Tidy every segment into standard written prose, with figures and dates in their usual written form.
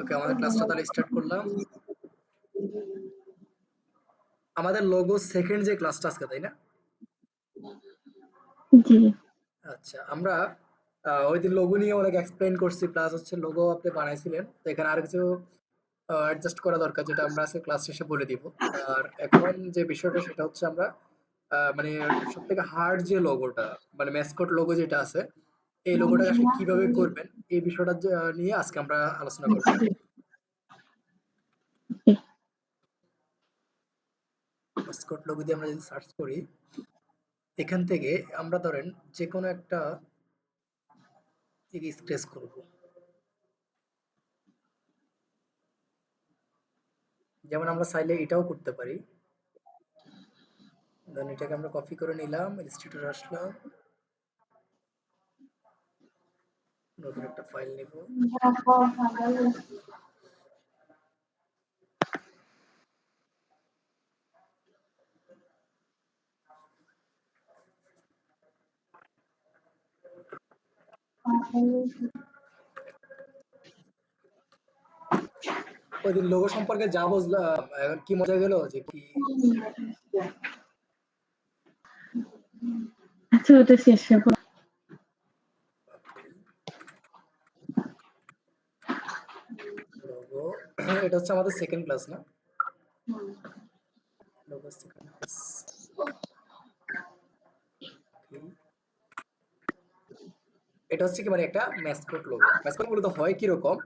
ওকে, আমাদের ক্লাসটা তাহলে স্টার্ট করলাম। আমাদের লোগো সেকেন্ড যে ক্লাসটা আজকে, তাই না? জি। আচ্ছা, আমরা ওই দিন লোগো নিয়ে অনেক এক্সপ্লেইন করছি, প্লাস হচ্ছে লোগো আপনি বানাইছিলেন, তো এখানে আর কিছু অ্যাডজাস্ট করা দরকার, যেটা আমরা আজকে ক্লাস শেষে বলে দিব। আর এখন যে বিষয়টা সেটা হচ্ছে আমরা মানে সব থেকে হার্ড যে লোগোটা, মানে ম্যাসকট লোগো যেটা আছে, এই লোগোটা আসলে কিভাবে করবেন এই বিষয়টা নিয়ে আজকে আমরা আলোচনা করব। ম্যাসকট লোগো দিয়ে আমরা যদি সার্চ করি, এখান থেকে আমরা ধরেন যে কোনো একটা স্ক্রেচ করব। যেমন আমরা চাইলে এটাও করতে পারি। দেন এটাকে আমরা কপি করে নিলাম, ইনস্টিটিউটে আসলাম, নতুন একটা ফাইল নিব। ওই দিন লোগো সম্পর্কে যা বুঝলাম, এখন কি মজা গেল যে কি আচ্ছা, ওটা শেষ হবে। লোগো এটা হচ্ছে আমাদের সেকেন্ড ক্লাস, না? Logo second class. এটা হচ্ছে কি, মানে একটা ম্যাসকট লোগো। ম্যাসকট মূলত হয় কি রকম,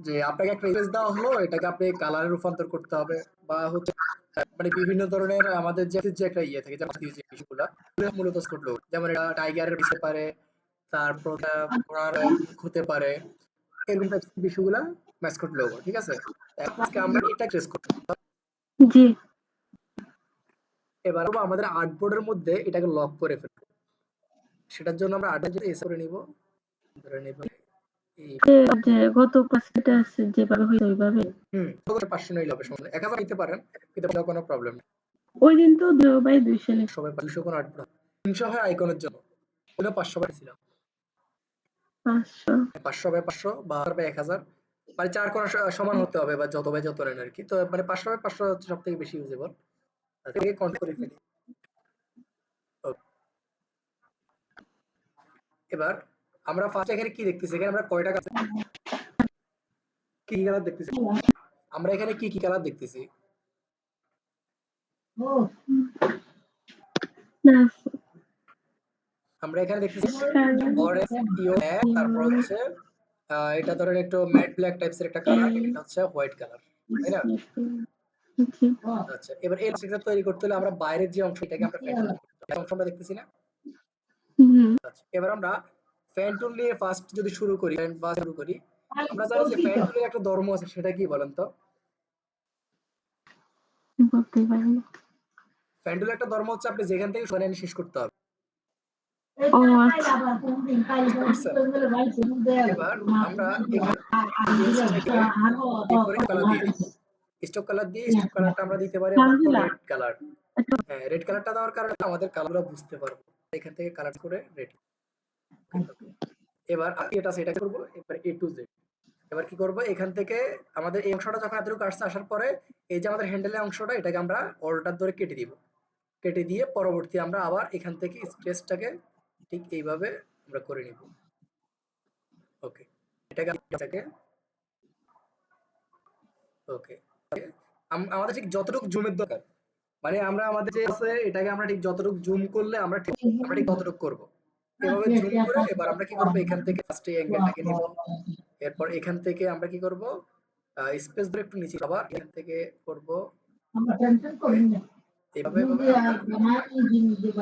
যে আপনাকে একটা ইমেজ দেওয়া হলো, এটাকে আপনি কালারে রূপান্তর করতে হবে, বা হচ্ছে মানে বিভিন্ন ধরনের আমাদের যে একটা ইয়ে থাকে, যেমন যে বিষয়গুলা মূলত ম্যাসকট লোগো। যেমন এটা টাইগারের হতে পারে, তারপর ঘোড়ার মুখ হতে পারে, এরকম টাইপের বিষয়গুলা ম্যাসকট লোগো। ঠিক আছে, আজকে আমরা এটা ট্রেস করব। জি। এবার আমাদের আর্টবোর্ডের মধ্যে এটাকে লক করে ফেলবো। সেটার জন্য আমরা আর্টবোর্ড যদি এসে করে নিব, ধরে নিব এই যে গত ক্লাসটা আছে যেভাবে হইছে ওইভাবে। 500 নিলে হবে, সমস্যা নেই। 1000 নিতে পারেন, কিন্তু কোনো প্রবলেম নেই। ওই দিন তো 2/200 লেখা। সবাই 200 কোন আর্টবোর্ড 300 হয় আইকনের জন্য, ওটা 500 পাইছিলাম। 500। 500 বাই 500 বা 1000, মানে 4 কোণ সমান হতে হবে, বা যত বাই যত নেন আর কি। তো মানে 500 বাই 500 হচ্ছে সবথেকে বেশি ইউজেবল। তাহলে কাউন্ট করে ফেলি। এবার আমরা ফার্স্ট এখানে কি দেখতেছি, এখানে আমরা কয়টা কালার, কি কি কালার দেখতেছি? আমরা এখানে কি কি কালার দেখতেছি? না, আমরা এখানে দেখতেছি অরেঞ্জ, ইয়েলো, তারপর হচ্ছে এটা ধরেন একটু ম্যাট ব্ল্যাক টাইপস এর একটা কালার, এটা হচ্ছে হোয়াইট কালার, তাই না? জি। আচ্ছা, এবার এই স্ট্রাকচার তৈরি করতে হলে আমরা বাইরের যে অংশ, এটাকে আমরা ফ্যান টুল করতে হবে। এই অংশ আমরা দেখতেছি না? হুম। আচ্ছা, এবার আমরা ফ্যান টুল নিয়ে ফার্স্ট যদি শুরু করি, আমরা জানি যে ফ্যান টুলের একটা ধর্ম আছে, সেটা কি বলেন তো? বলতে পারি না। ফ্যান টুলের একটা ধর্ম হচ্ছে আপনি যেখান থেকে শুরু করেন শেষ করতে হবে। ও আচ্ছা। বুঝতে পারছেন? এবার আমরা এখানে এই জিনিসটাকে এই করে কালার দিয়ে দিব। স্টক কালার দিয়ে, স্টক কালারটা আমরা দিতে পারি আপাতত রেড কালার। হ্যাঁ, রেড কালারটা দেওয়ার কারণে আমাদের কালারটা বুঝতে পারবো। এখান থেকে কালার করে রেড। এবার এটা সেটা করব, এবার A to Z। এবার কি করব, এখান থেকে আমাদের এই অংশটা যখন এতটুকু আসছে, আসার পরে এই যে আমাদের হ্যান্ডেলের অংশটা, এটাকে আমরা অল্টার ধরে কেটে দিব। কেটে দিয়ে পরবর্তী আমরা আবার এখান থেকে স্ট্রেসটাকে ঠিক এইভাবে আমরা করে নিব। ওকে, এটাকে ওকে। আমাদের ঠিক যতটুকু জুমের দরকার, মানে আমরা আমাদের যে আছে এটাকে আমরা ঠিক যতটুকু জুম করলে আমরা ঠিক ততটুকু করব। এভাবে জুম করে এবার আমরা কি করব, এখান থেকে ফার্স্টে অ্যাঙ্গেলটাকে নিব। এরপর এখান থেকে আমরা কি করব, স্পেস ধরে একটু নিচে, আবার এখান থেকে করব এভাবে এভাবে আমরা এবার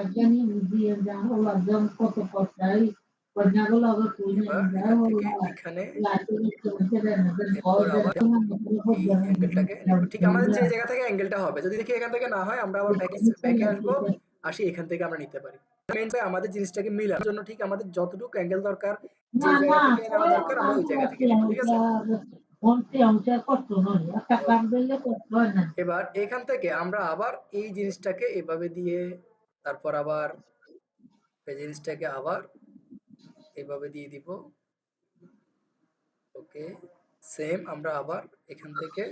এখান থেকে এখানে, এরপর আবার এই অ্যাঙ্গেলটাকে নেব। ঠিক আমাদের যে জায়গা থেকে অ্যাঙ্গেলটা হবে, যদি দেখি এখান থেকে না হয়, আমরা আবার ব্যাকে আসবো, আসি এখান থেকে আমরা নিতে পারি। মেইন আমাদের জিনিসটাকে মিলানোর জন্য ঠিক আমাদের যতটুকু অ্যাঙ্গেল দরকার, যে জায়গা থেকে নেওয়া দরকার, আমরা ওই জায়গা থেকে নিব। ঠিক আছে? এবার এখান থেকে আমরা আবার এই জিনিসটাকে এভাবে দিয়ে, তারপর আবার এই জিনিসটাকে আবার এভাবে দিয়ে দিব। ওকে, সেম আমরা আবার এখান থেকে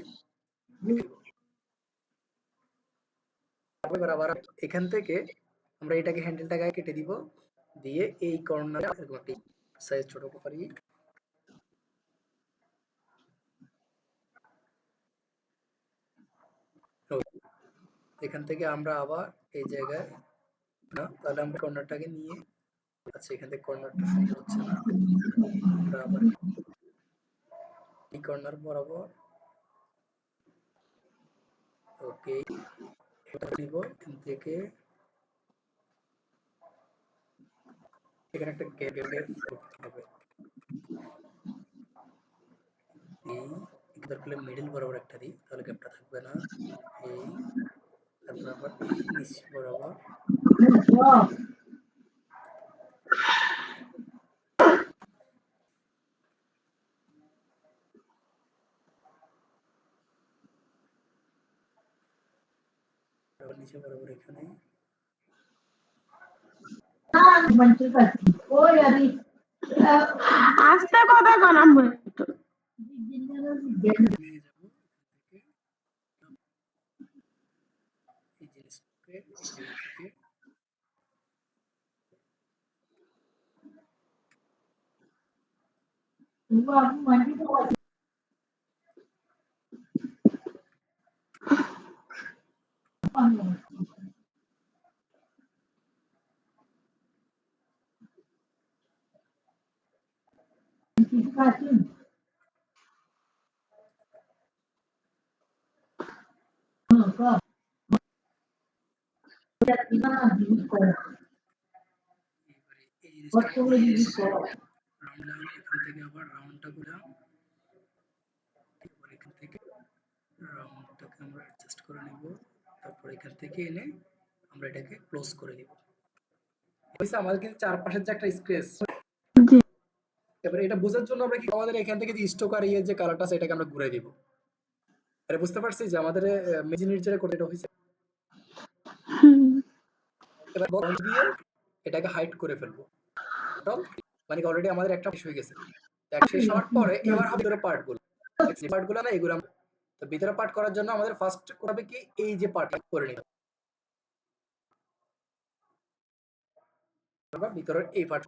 এবার আবার এখান থেকে আমরা এটাকে হ্যান্ডেলটাকে কেটে দিব, দিয়ে এই কর্নারে এরকম একটা সাইজ ছোট করতে পারি। তো এখান থেকে আমরা আবার এই জায়গায় না, তাহলে আমরা কর্নারটাকে নিয়ে, আচ্ছা এখান থেকে কর্নারটা সুন্দর হচ্ছে না, আমরা আবার এই কর্নার বরাবর ওকে এটা নিব, এখান থেকে এখানে একটা গ্যাপ করতে হবে, এই দরকার মিডল বরাবর একটা দিই, তাহলে গ্যাপটা থাকবে না। এই তারপর আবার এই নিচ বরাবর আবার নিচে বরাবর এখানে আস্তে কথা কলাম নিয়ে যাব, থেকে এই জিনিসটাকে এই জায়গা থেকে এবারে এই জিনিসটা আমরা এইটাকে রাউন্ড এখান থেকে আবার রাউন্ডটা করলাম, এবার এখান থেকে রাউন্ডটাকে আমরা অ্যাডজাস্ট করে নিব, তারপর এখান থেকে এনে আমরা এটাকে ক্লোজ করে দিব। হইছে আমাদের কিন্তু চারপাশের যে একটা স্পেস, জি এবার এটা বোঝার জন্য আমরা কি আমাদের এখান থেকে যে স্টোকার ইয়ে যে কালারটা আছে এটাকে আমরা ঘুরে দিব। এটা বুঝতে পারছি যে আমাদের মেজিনির যেটা করে এটা হইছে। হুম, এবার বক্স দিয়ে এটাকে হাইড করে ফেলবো টোটাল, মানে অলরেডি আমাদের একটা শেষ হয়ে গেছে। এক শেষ হওয়ার পরে এবার হবে ভিতরে পার্টগুলো, পার্টগুলো না এগুলো তো ভিতরে পার্ট করার জন্য আমাদের ফার্স্ট করবে কি এই যে পার্টটা করে নিতে হবে, ভিতরের এই পার্ট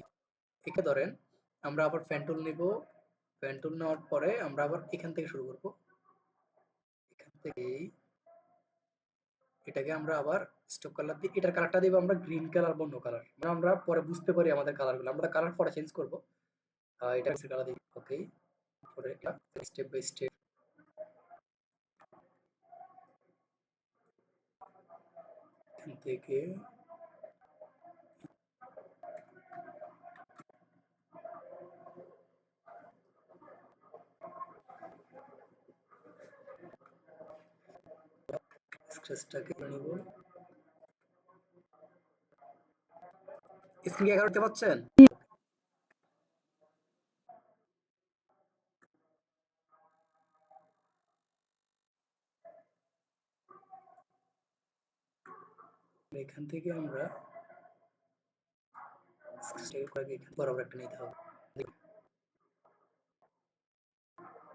একে ধরেন আমরা আবার ফ্যান টুল নিব, ফ্যান টুল নেওয়ার পরে আমরা আবার এখান থেকে শুরু করব, এখান থেকে এটাকে আমরা আবার স্টক কালার দিয়ে এটার কালারটা দিব আমরা গ্রিন কালার বা অন্য কালার, মানে আমরা পরে বুঝতে পারি আমাদের কালারগুলো, আমরা কালার পরে চেঞ্জ করব। এটা কালার দিই ওকে, পরে এটা স্টেপ বাই স্টেপ এখান থেকে স্ক্র্যাচটাকে করে নিব। স্ক্রিন কি দেখতে পাচ্ছেন? এখান থেকে আমরা স্ক্র্যাচটাকে করে এখানে বরাবর একটা নিতে হবে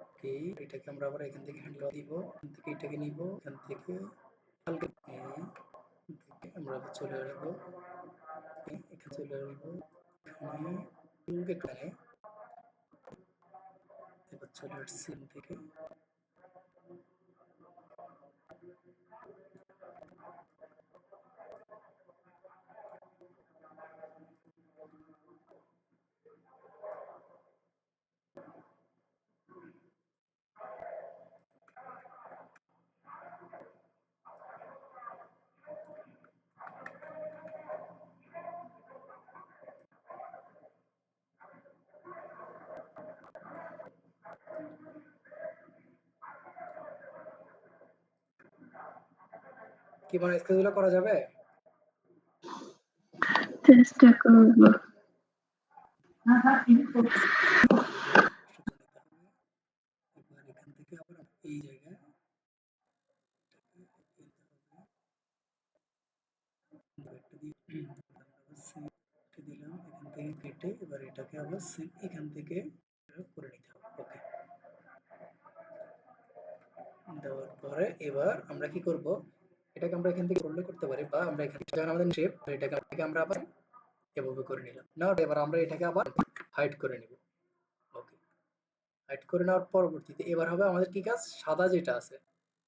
ওকে, এটাকে আমরা আবার এখান থেকে হ্যান্ডেল দিব, এখান থেকে এটাকে নিব, এখান থেকে হালকা থেকে আমরা আবার চলে আসবো, এখানে চলে আসবো, এখানে এখানে এবার চলে আসছি এখান থেকে কি মানে স্কেচগুলো করা যাবে? চেষ্টা করবো। এবার এখান থেকে আবার এই জায়গায় দিলাম, এখান থেকে কেটে এবার এটাকে আবার এখান থেকে করে নিতে হবে ওকে। দেওয়ার পরে এবার আমরা কি করব, এটাকে আমরা এখান থেকে উল্লেখ করতে পারি, বা আমরা এখানে যখন আমাদের শেপ এটাকে আমরা আবার এভাবে করে নিলাম। নাও এবার আমরা এটাকে আবার হাইড করে নিব। ওকে, হাইড করে নেওয়ার পরবর্তীতে এবার হবে আমাদের কি কাজ, সাদা যেটা আছে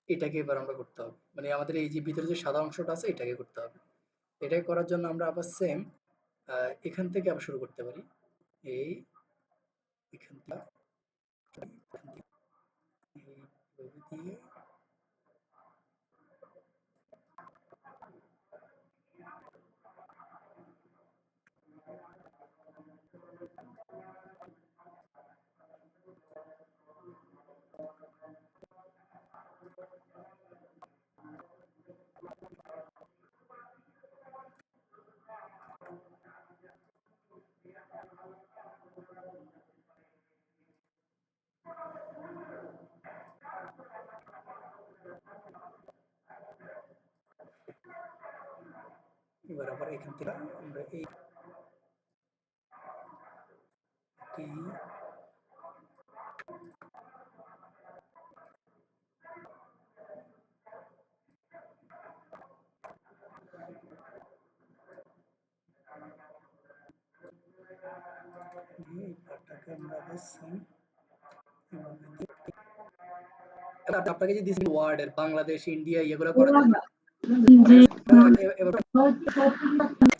এটাকে এবার আমরা করতে হবে, মানে আমাদের এই যে ভিতরে যে সাদা অংশটা আছে এটাকে করতে হবে। এটাকে করার জন্য আমরা আবার সেম এখান থেকে আবার শুরু করতে পারি। এই এখানটা এইভাবে দিয়ে এবার আবার এখান থেকে আমরা এই পার্টটাকে আমরা আবার সেম এভাবে দিয়ে আপনাকে যে দিয়েছি ওয়ার্ডের বাংলাদেশ ইন্ডিয়া এগুলো করার জন্য জি এবার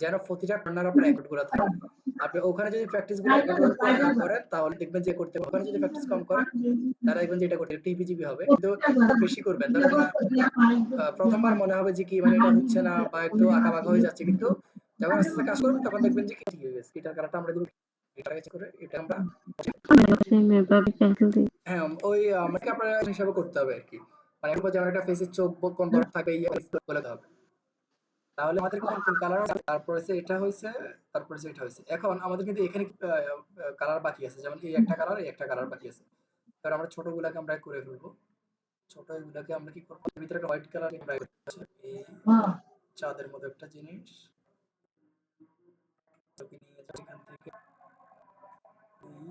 যেন প্রতিটা কর্নার আপনার এক করে থাকে। আপনি ওখানে যদি প্র্যাকটিস গুলো করেন তাহলে দেখবেন যে করতে, ওখানে যদি প্র্যাকটিস কম করেন তারা দেখবেন যে এটা করতে টিপিজিবি হবে, কিন্তু বেশি করবেন ধরেন না প্রথমবার মনে হবে যে কি মানে এটা হচ্ছে না বা একটু আঁকাবাঁকা হয়ে যাচ্ছে, কিন্তু যখন আস্তে আস্তে কাজ করবেন তখন দেখবেন যে ঠিক হয়ে গেছে। এটার কারণটা আমরা দিব, এটা কাজ করে এটা আমরা সেম এভাবে ক্যান্সেল দিই। হ্যাঁ ওই আমাকে আপনার হিসাবে করতে হবে আর কি, মানে এরপর যেমন একটা ফেসের চোখ কোন বড় থাকে বলে হবে, তাহলে আমাদের কোন কোন কালার আছে, তারপরে সে এটা হয়েছে, তারপরে সে এটা হয়েছে। এখন আমাদের কিন্তু এখানে কালার বাকি আছে, যেমন এই একটা কালার এই একটা কালার বাকি আছে। এবার আমরা ছোটগুলাকে আমরা করে ফেলবো। ছোট এগুলাকে আমরা কি করবো, এর ভিতরে একটা হোয়াইট কালার আমরা এই চাঁদের মতো একটা জিনিস ওকে নিয়ে যাচ্ছি এখান থেকে এই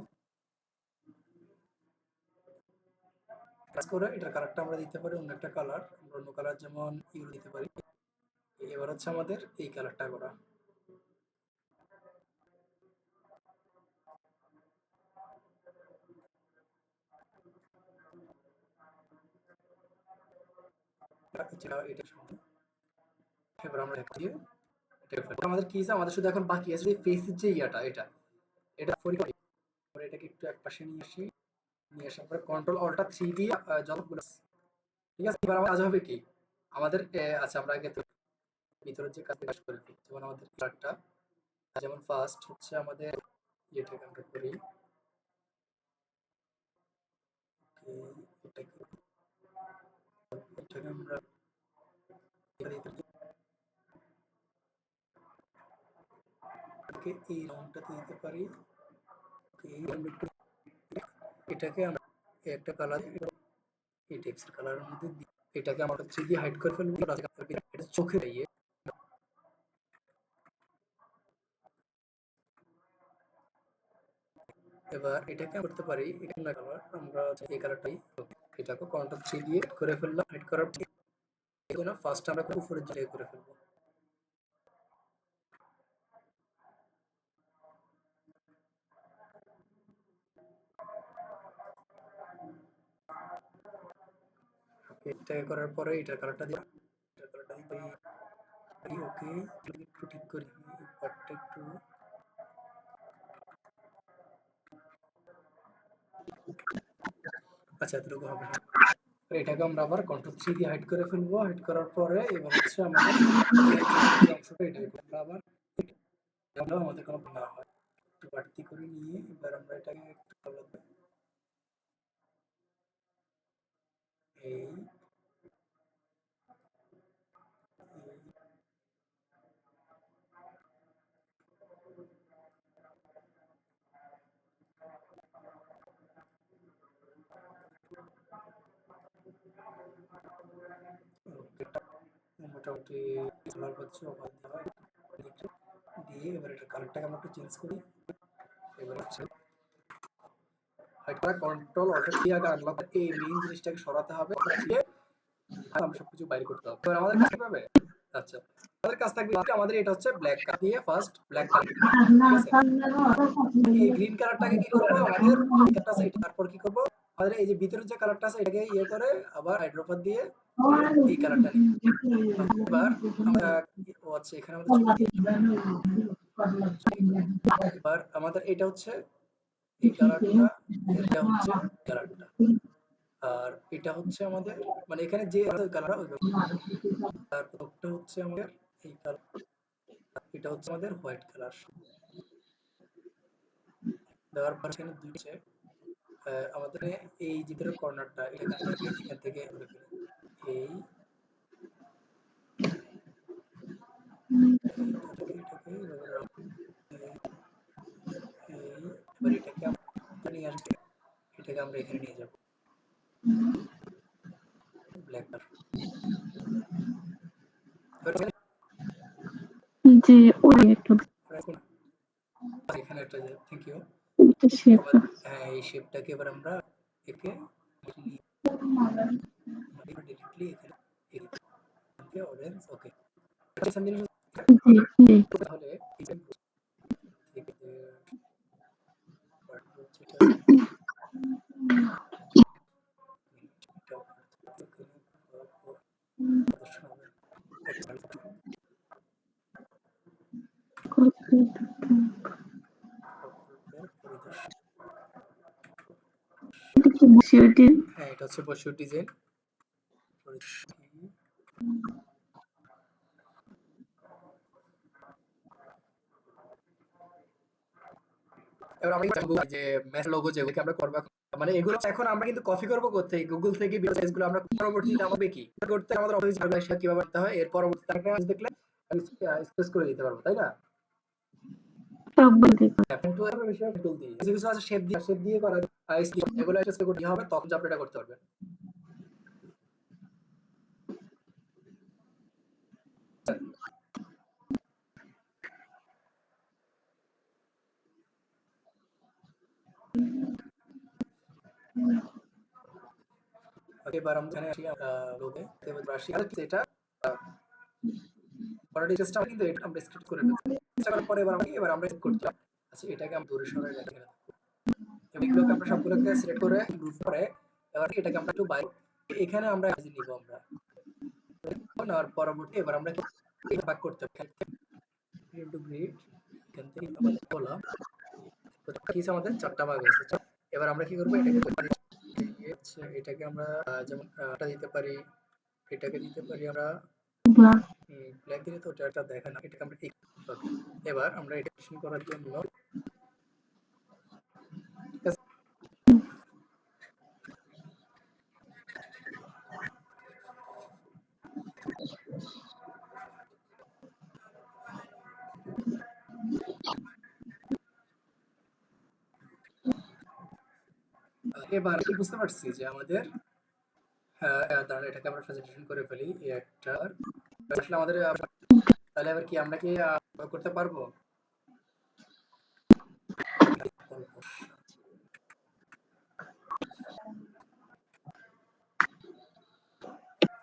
কাজ করে এটার কালারটা আমরা দিতে পারি অন্য একটা কালার, আমরা অন্য কালার যেমন ইউলো দিতে পারি। এবার হচ্ছে আমাদের এই কালারটা করা, এটা সুন্দর। এবার আমরা দিয়ে আমাদের কি আছে, আমাদের শুধু এখন বাকি আছে যে ফেসের যে ইয়াটা এটা এটা পরে এটাকে একটু একপাশে নিয়ে আসি, নিয়ে আসার পরে কন্ট্রোল অল্টার 3 দিয়ে যতগুলো ঠিক আছে। এবার আমার কাজ হবে কি, আমাদের আচ্ছা আমরা আগে তো ভিতরের যে কাজ করে ফেলি, যেমন আমাদের কালারটা যেমন ফার্স্ট হচ্ছে আমাদের ইয়েটাকে আমরা করি এটাকে আমরা এই রাউন্ডটাতে দিতে পারি। এই এটাকে আমরা একটা কালার এই টেক্সট কালারের মধ্যে এটাকে আমরা 3 দিয়ে হাইড করে ফেলবো, এটা চোখে দিয়ে এবার এটাকে করতে পারি এখানে কালার আমরা এই কালারটাই এটাকে কন্ট্রোল 3 দিয়ে করে ফেললাম, হাইড করার এগুলো ফার্স্ট আমরা উপরের দিকে করে ফেলবো। এটাকে করার পরে এটার কালারটা দিই, এটার কালারটা দিই ওকে একটু ঠিক করে এই পার্টটা একটু আচ্ছা এতটুকু হবে। এটাকে আমরা আবার কন্ট্রোল 3 দিয়ে হাইড করে ফেলবো, হাইড করার পরে এবার হচ্ছে আমাদের এই অংশটা এটাকে আমরা আবার আমাদের কোনো না হয় একটু বাড়তি করে নিয়ে এবার আমরা এটাকে একটু কালার দেব এই মোটামুটি কালার পাচ্ছি অবাধ হয় দিয়ে এবার এটা কালারটাকে আমরা একটু চেঞ্জ করি। এবার হচ্ছে এটা কন্ট্রোল অল্ট টি আগে আনলক এই মেইন জিনিসটাকে সরাতে হবে দিয়ে আমরা সবকিছু বাইরে করতে হবে। এবার আমাদের কাছে পাবে আচ্ছা আমাদের কাছে থাকবে আমাদের এটা হচ্ছে ব্ল্যাক কালার দিয়ে ফার্স্ট ব্ল্যাক কালার ঠিক আছে। এই গ্রিন কালারটাকে কি করব আমাদের এটা আছে তারপর কি করব আমাদের এই যে ভিতরের যে কালারটা আছে এটাকে ইয়ে করে আবার হাইড্রোপার দিয়ে এই কালারটা নিব। এবার আমরা ও আচ্ছা এখানে আমাদের ছবি দিয়ে এবার আমাদের এটা হচ্ছে এই কালারটা এটা হচ্ছে কালারটা আর এটা হচ্ছে আমাদের মানে এখানে যে কালার ওই আর ওটা হচ্ছে আমাদের এই কালার এটা হচ্ছে আমাদের হোয়াইট কালার দেওয়ার পর এখানে দুইছে আমাদের এই ভিতরের কর্নারটা এটাকে আমরা এখান থেকে করে ফেলি এই এটাকে এবার এটাকে আমরা নিয়ে আসবে এটাকে আমরা এখানে নিয়ে যাব ব্ল্যাক কালার যে ওই একটা এখানে একটা থ্যাংক ইউ শেপ হ্যাঁ এই শেপটাকে এবার আমরা একে ডিরেক্টলি এখানে অরেঞ্জ ওকে জি তাহলে হ্যাঁ এটা হচ্ছে বসির ডিজাইন এবার আমরা যে ম্যাচ লোগো যেগুলো আমরা করব মানে এগুলো এখন আমরা কিন্তু কপি করব করতে গুগল থেকে ভিডিওগুলো আমরা পরবর্তীতে আমাদের কি করতে আমাদের অফিস যাবে কিভাবে করতে হয় এর পরবর্তীতে একটা দেখলে স্পেস করে দিতে পারবো তাই না কিন্তু এর বিষয়ে টুল দিই কিছু কিছু আছে শেপ দিয়ে করা এগুলো স্কেচ করতে হবে তখন আপনি এটা করতে পারবেন এবার আমরা এখানে আসি লোকে এবার আসি আর এটা অলরেডি সিস্টেম কিন্তু এটা আমরা স্ক্রিপ্ট করে ফেলছি চেষ্টা করার পরে এবার আমরা সেট করতে আচ্ছা এটাকে আমরা দূরে সরাই রাখি এগুলোকে আমরা সবগুলোকে সিলেক্ট করে গ্রুপ করে এবার এটাকে আমরা একটু বাইরে এখানে আমরা নিব আমরা আর পরবর্তী এবার আমরা ভাগ করতে হবে ইনটু গ্রিড এখান থেকে আমাদের বলা কি আমাদের চারটা ভাগ হয়েছে এবার আমরা কি করব এটাকে আমরা যেমন এটা দিতে পারি এটাকে দিতে পারি আমরা ব্ল্যাক দিলে তো ওটা দেখে না এটাকে আমরা এবার আমরা এডিশন করার জন্য এবার কি বুঝতে পারছি যে আমাদের তাহলে এটাকে আমরা প্রেজেন্টেশন করে ফেলি একটা আসলে আমাদের তাহলে এবার কি আমরা কি করতে পারবো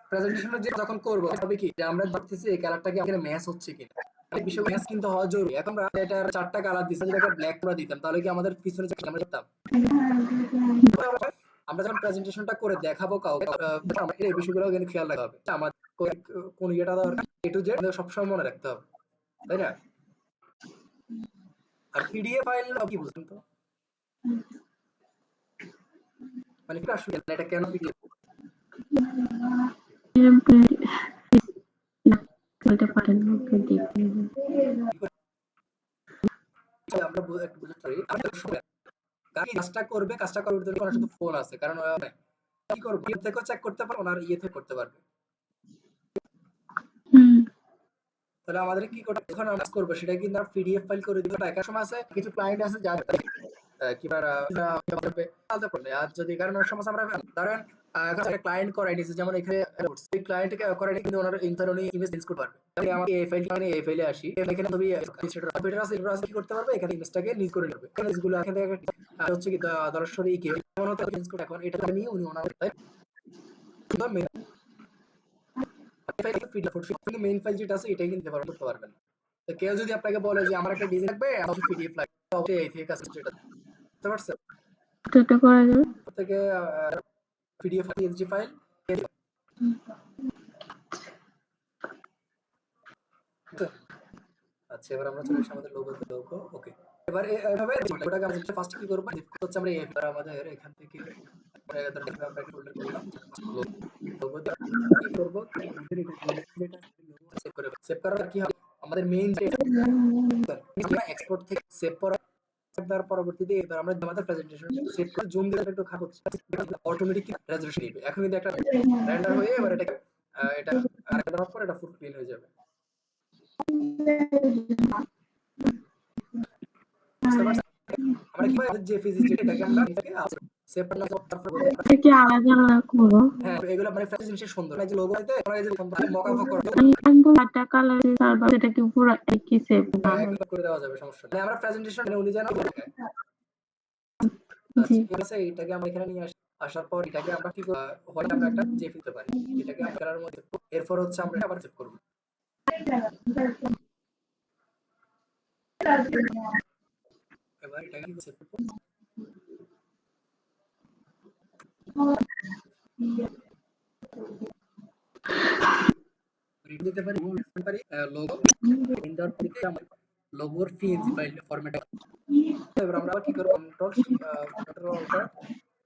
প্রেজেন্টেশন যে যখন করব তবে কি যে আমরা দেখতেছি এই কালারটা কি আমাদের ম্যাচ হচ্ছে কিনা এই বিষয় ম্যাচ কিন্তু হওয়া জরুরি এখন আমরা এটার চারটা কালার দিছি যদি একটা ব্ল্যাক করে দিতাম তাহলে কি আমাদের পিছনে যে আমরা দেখতাম আমরা যখন প্রেজেন্টেশনটা করে দেখাবো কাউকে আমরা এই বিষয়গুলো কিন্তু খেয়াল রাখতে হবে আমাদের কোন ইয়েটা দরকার এ টু জেড সব সময় মনে রাখতে হবে তাই না আর পিডিএফ ফাইল কি বুঝছেন তো মানে কি আসলে এটা কেন পিডিএফ আমরা একটু বুঝতে পারি কাজটা করবে কাজটা করার জন্য শুধু ফোন আছে কারণ কি করবে ইয়ে থেকে চেক করতে পারবে ওনার ইয়ে থেকে করতে পারবে তাহলে আমাদের কি করতে যখন আমরা করব সেটা কিন্তু আমরা পিডিএফ ফাইল করে দিব একটা সময় আছে কিছু ক্লায়েন্ট আছে যারা কিবার আলাদা পড়বে আর যদি কারণ সমস্যা আমরা ধরেন এখন একটা ক্লায়েন্ট করাই নিছে, যেমন এখানে এই ক্লায়েন্ট করাই কিন্তু ওনার ইন্টারনালি ইমেজ চেঞ্জ করতে পারবে। আমি আমাকে এই ফাইল মানে এই ফাইলে আসি, এখানে ছবি কম্পিউটার আছে, এগুলো আছে কি করতে পারবে, এখানে ইমেজটাকে নিজ করে নেবে। ইমেজগুলো এখান থেকে হচ্ছে কি দর্শনী কি এমন হতে চেঞ্জ করে, এখন এটা নিয়ে উনি ওনার মেইন ফাইল মেইন ফাইল যেটা আছে এটাই কিন্তু ব্যবহার করতে পারবেন। তো কেউ যদি আপনাকে বলে যে আমার একটা ডিজাইন লাগবে, আমাকে পিডিএফ লাগবে, তবে এই থেকে কাজ যেটা বুঝতে পারছেন, এটা করা যাবে। থেকে পিডিএফ পিএনজি ফাইল। আচ্ছা, এবার আমরা চলে আসি আমাদের লোগো। ওকে, এবার এভাবে লোগোটাকে আমরা ফার্স্ট কি করব, হচ্ছে আমরা এবার আমাদের এখান থেকে আমরা একটা ফোল্ডার করলাম লোগো কি করব, আমাদের এটা সেভ করার কি হবে, আমাদের মেইন যে এক্সপোর্ট থেকে সেভ করা দেওয়ার পরবর্তীতে এবার আমরা আমাদের প্রেজেন্টেশন সেভ করে জুম দিয়ে একটু খারাপ হচ্ছে, অটোমেটিক রেজোলিউশন নেবে। এখন কিন্তু একটা রেন্ডার হয়ে এবার এটা রেন্ডার হওয়ার পর এটা ফুল ক্লিন হয়ে যাবে। বুঝতে পারছেন? আমরা কিভাবে জেপিজি যেটাকে আমরা সেভ করলাম, তারপর এটা কি আলাদা আলাদা করবো? হ্যাঁ, এগুলো মানে ফ্রেশ জিনিস সুন্দর, এই যে লোগো হইতে আমরা এই যে মকাফা করে আমি একটা কালার সার্ভার এটা কি পুরো একই সেভ না হয়? একবার করে দেওয়া যাবে, সমস্যা নেই। মানে আমরা প্রেজেন্টেশন উনি যেন জি ঠিক আছে, এটাকে আমরা এখানে নিয়ে আসার পর এটাকে আমরা কি হয় আমরা একটা জেপ দিতে পারি, এটাকে আমরা করার মধ্যে এরপর হচ্ছে আমরা আবার সেভ করব। এবার এটাকে কি সেভ করব, রিড দিতে পারি লোগো ইনডট থেকে আমরা লোগোর পিএনজি ফাইল ফরম্যাট। এবার আমরা আবার কি করব, কন্ট্রোল অল্টার,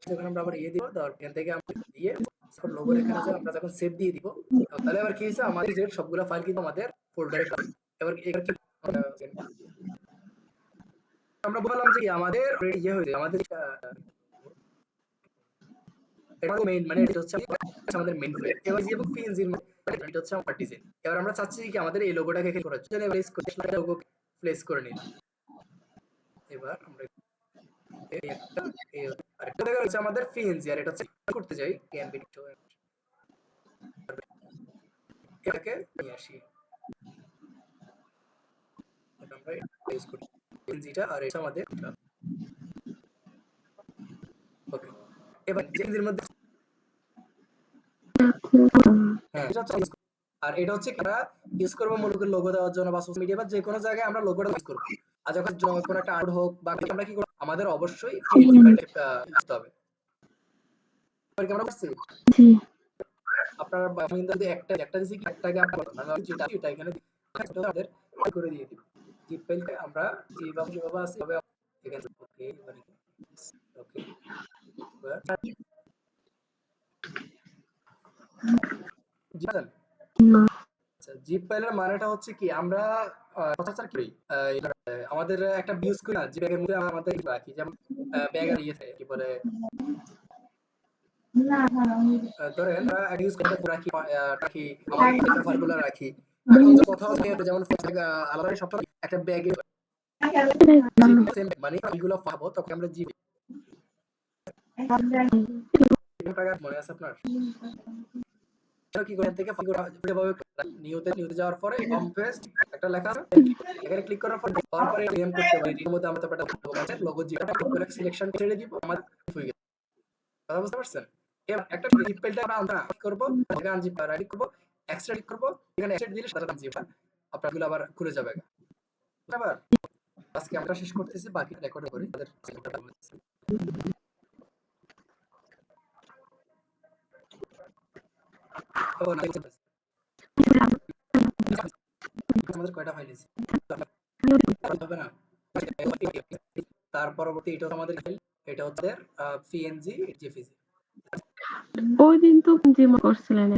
যখন আমরা আবার দিয়ে দিব, দেওয়ার এখান থেকে আমরা দিয়ে লোগোর এখানে যে আমরা যখন সেভ দিয়ে দিব, তাহলে আবার কি হইছে, আমাদের যে সবগুলা ফাইল কিন্তু আমাদের ফোল্ডারে পাবে। এবার কি আমরা বললাম যে আমাদের অলরেডি ইয়ে হয়েছে, আমাদের এটা মেইন মানে এটা হচ্ছে আমাদের মেইন ফাইল। এবার যে পিএনজি এটা হচ্ছে আমার ডিজাইন। এবার আমরা চাচ্ছি কি আমাদের এই লোগোটাকে এখানে করার জন্য প্লেস করে লোগো প্লেস করে নিন। এবার আমরা এই একটা আরেকটা দেখা হচ্ছে আমাদের পিএনজি, আর এটা হচ্ছে করতে যাই ক্যানভি টু এটাকে নিয়ে আসি, এটা আমরা ইউজ করি পিএনজিটা, আর এটা আমাদের ওকে। এবার পিএনজির মধ্যে হ্যাঁ এটা হচ্ছে আর এটা হচ্ছে আমরা ইউজ করব মূলত লোগো দেওয়ার জন্য বা সোশ্যাল মিডিয়া বা যে কোনো জায়গায় আমরা লোগোটা ইউজ করব। আর যখন কোনো একটা আর্ট হোক বা আমরা কি করব, আমাদের অবশ্যই পিএনজি ফাইলটা ইউজ করতে হবে। এবার কি আমরা বুঝছি, জি আপনার কিন্তু যদি একটা দিছি একটাকে আপনার যেটা এটা এখানে আমাদের করে দিয়ে দিব জিপ ফাইলটা আমরা যেভাবে আছে এভাবে এখানে ওকে। এবারে ওকে বুঝলেন? না আচ্ছা, জিপ ফাইলের মানেটা হচ্ছে কি, আমরা সচরাচর কি করি, আমাদের একটা ইউজ করি না, যে ব্যাগের মধ্যে আমাদের রাখি, যেমন ব্যাগের ইয়ে থাকে কি বলে, ধরেন আমরা ইউজ করতে রাখি রাখি আমাদের পেপারগুলো রাখি। এখন যে কোথাও থেকে যেমন আলাদা সব একটা ব্যাগে মানে এগুলো পাবো, তখন আমরা জিপ মনে আছে আপনার কি করে থেকে নিউতে যাওয়ার পরে কম পেস্ট একটা লেখা আছে, এখানে ক্লিক করার পর তারপরে নেম করতে পারি, এর মধ্যে আমরা তারপরে লোগো যেটা সিলেকশন ছেড়ে দিব, আমাদের হয়ে গেছে। কথা বুঝতে পারছেন? এবার একটা জিপ ফাইলটা আমরা কি করব, এখানে আনজিপ রাইট করব, এক্সট্রাক্ট করব, এখানে এক্সট্রাক্ট দিলে সারা জিপ আপনারগুলো আবার খুলে যাবে। আবার আজকে আমরা শেষ করতেছি, বাকি রেকর্ড করি আমাদের আমাদের কয়টা ফাইল আছে হবে না, তার পরবর্তী এটা আমাদের ফাইল, এটা হচ্ছে পিএনজি জেপিজি। ওই দিন তো জিম করছিলেন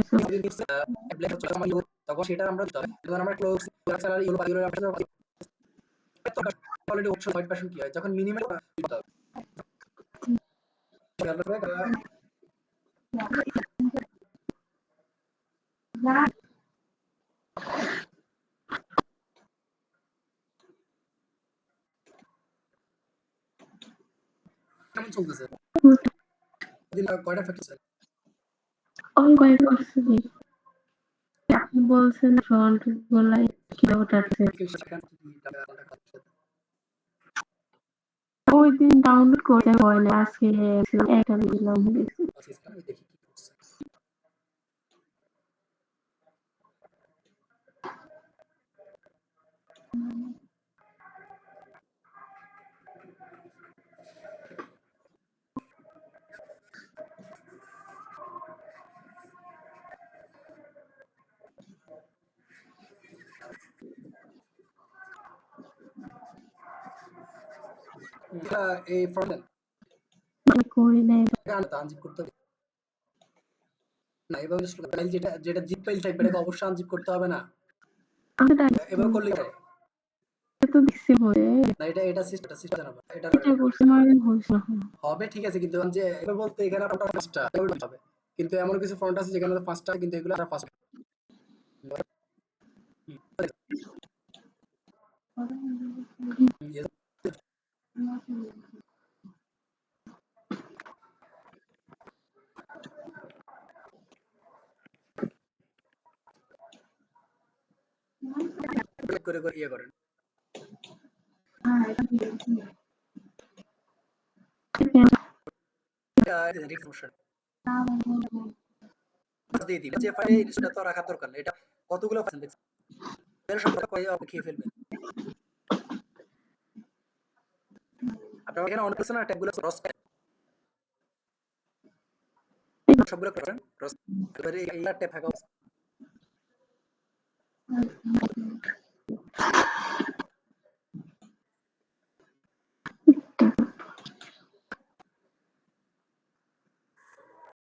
তখন সেটা আমরা যখন আমরা close lecturer yellow already option 5% কি হয় যখন মিনিমাম কেমন চলতেছে, দিন কয়টা ফ্যাক্টর ওই কয়েক বছর আপনি বলছেন ফ্রন্ট গুলাই কিভাবে উঠাচ্ছে ওই দিন ডাউনলোড করতে হয় না আজকে একটা দিলাম দেখছি আমি দেখি কি করছে। এটা এই ফ্রন্ট আমি করি নাই আনজিপ করতে হবে না, এভাবে ফাইল যেটা যেটা জিপ ফাইল থাকবে এটাকে অবশ্যই আনজিপ করতে হবে না, আমি এভাবে করলে কি হয়? তো দেখছি বলে না এটা এটা সিস্টেম জানাবো এটা এটা করছে মানে হয়েছে হবে ঠিক আছে, কিন্তু যে এবার বলতে এখানে আপনার পাঁচটা হবে, কিন্তু এমন কিছু ফন্ট আছে যেখানে পাঁচটা কিন্তু এগুলো আর পাঁচটা করে করে ইয়ে করেন রিফ্রেশ দিয়ে দিন যে ফাইলে সেটা তো রাখার দরকার নেই, এটা কতগুলো পাচ্ছেন দেখছেন এর সব কয়ে আপনি খেয়ে ফেলবেন। আপনার এখানে অনেক আছে না ট্যাবগুলো ক্রস সবগুলো করেন ক্রস, এবারে এই ট্যাব থাকা